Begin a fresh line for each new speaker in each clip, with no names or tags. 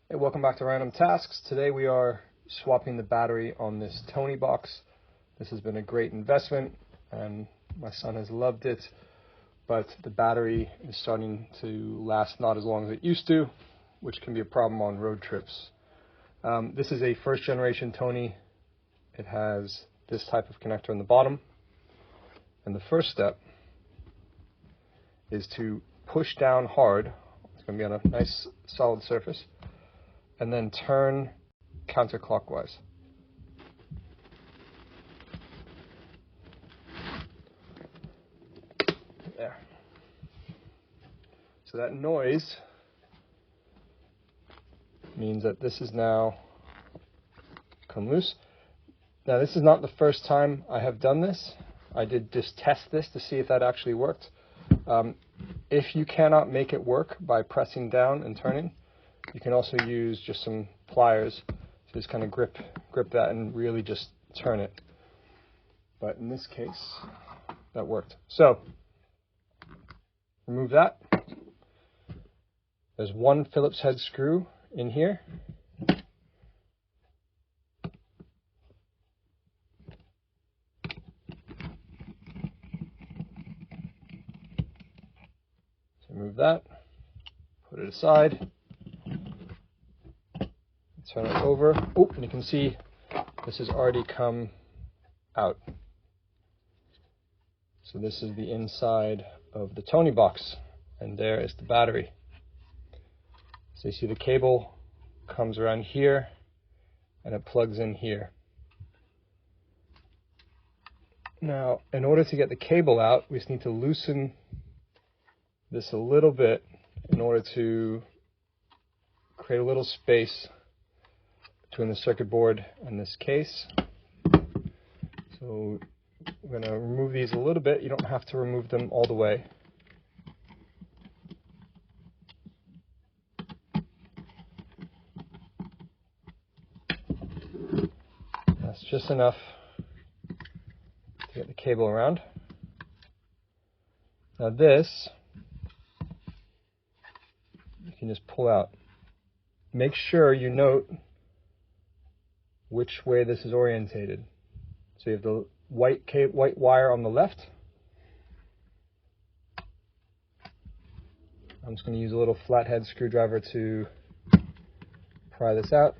Hey, welcome back to Random Tasks. Today we are swapping the battery on this Toniebox. This has been a great investment and my son has loved it, but the battery is starting to last not as long as it used to, which can be a problem on road trips. This is a first generation Tony. It has this type of connector in the bottom, and the first step is to push down hard. It's going to be on a nice solid surface, and then turn counterclockwise. There. So that noise means that this is now come loose. Now this is not the first time I have done this. I did just test this to see if that actually worked. If you cannot make it work by pressing down and turning, you can also use just some pliers to just kind of grip that and really just turn it. But in this case, that worked. So, remove that. There's one Phillips head screw in here. So remove that, put it aside. Turn it over. Oh, and you can see this has already come out. So this is the inside of the Toniebox, and there is the battery. So you see the cable comes around here, and it plugs in here. Now, in order to get the cable out, we just need to loosen this a little bit in order to create a little space between the circuit board and this case. So we're going to remove these a little bit. You don't have to remove them all the way. That's just enough to get the cable around. Now this, you can just pull out. Make sure you note which way this is orientated. So you have the white wire on the left. I'm just going to use a little flathead screwdriver to pry this out.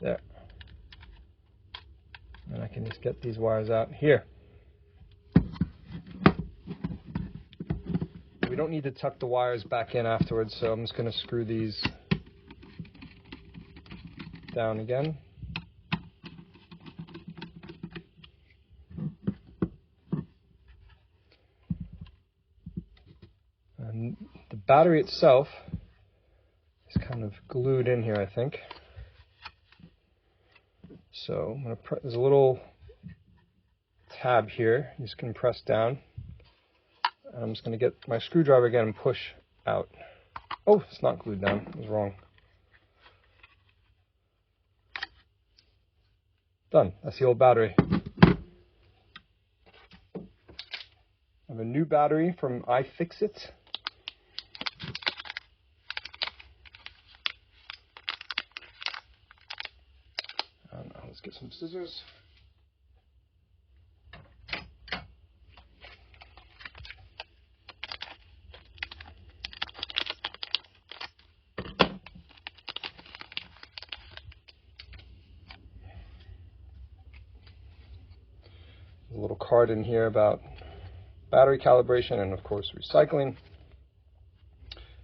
There. And I can just get these wires out here. We don't need to tuck the wires back in afterwards, so I'm just going to screw these down again. And the battery itself is kind of glued in here, I think. So I'm going to there's a little tab here. You just can press down. And I'm just going to get my screwdriver again and push out. Oh, it's not glued down. I was wrong. Done. That's the old battery. I have a new battery from iFixit. Let's get some scissors. There's a little card in here about battery calibration and of course recycling.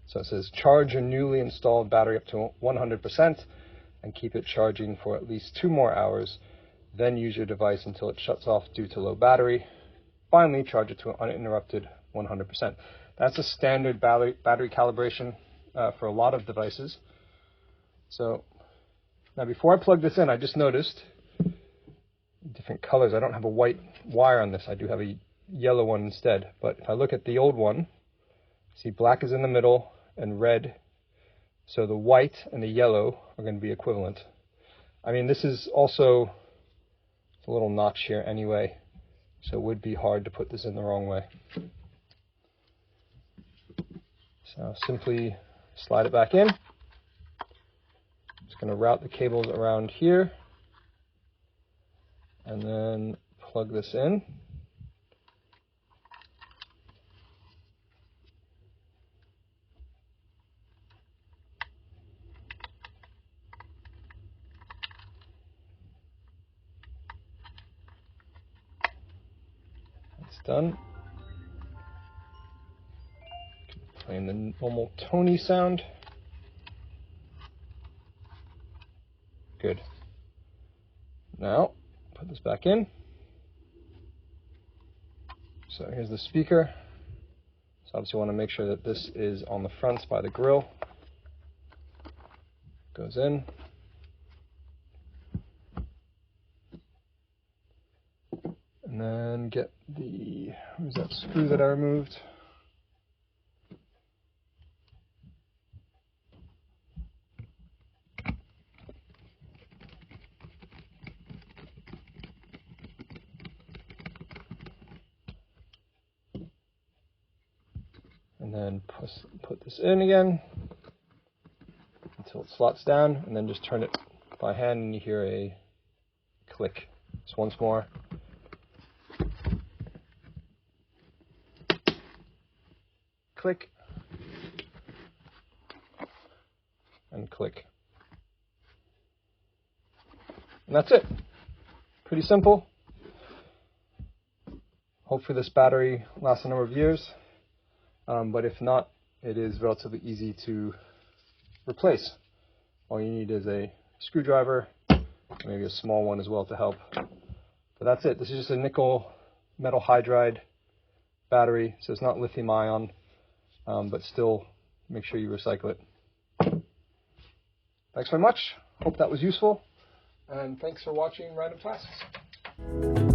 So it says charge your newly installed battery up to 100%. and keep it charging for at least 2 more hours, then use your device until it shuts off due to low battery. Finally, charge it to an uninterrupted 100%. That's a standard battery calibration for a lot of devices. So now before I plug this in, I just noticed different colors. I don't have a white wire on this. I do have a yellow one instead. But if I look at the old one, see black is in the middle and red So the white and the yellow are going to be equivalent. I mean, this is also a little notch here anyway, so it would be hard to put this in the wrong way. So simply slide it back in. Just going to route the cables around here and then plug this in. That's done. Playing the normal Tony sound. Good. Now, put this back in. So here's the speaker. So obviously you want to make sure that this is on the front by the grill. Goes in. And then get the, where's that screw that I removed? And then put this in again until it slots down, and then just turn it by hand and you hear a click. Just once more. Click. And click. And that's it. Pretty simple. Hopefully this battery lasts a number of years. But if not, it is relatively easy to replace. All you need is a screwdriver, maybe a small one as well to help. But that's it. This is just a nickel metal hydride battery, so it's not lithium ion, but still make sure you recycle it. Thanks very much. Hope that was useful, and thanks for watching Random Tasks.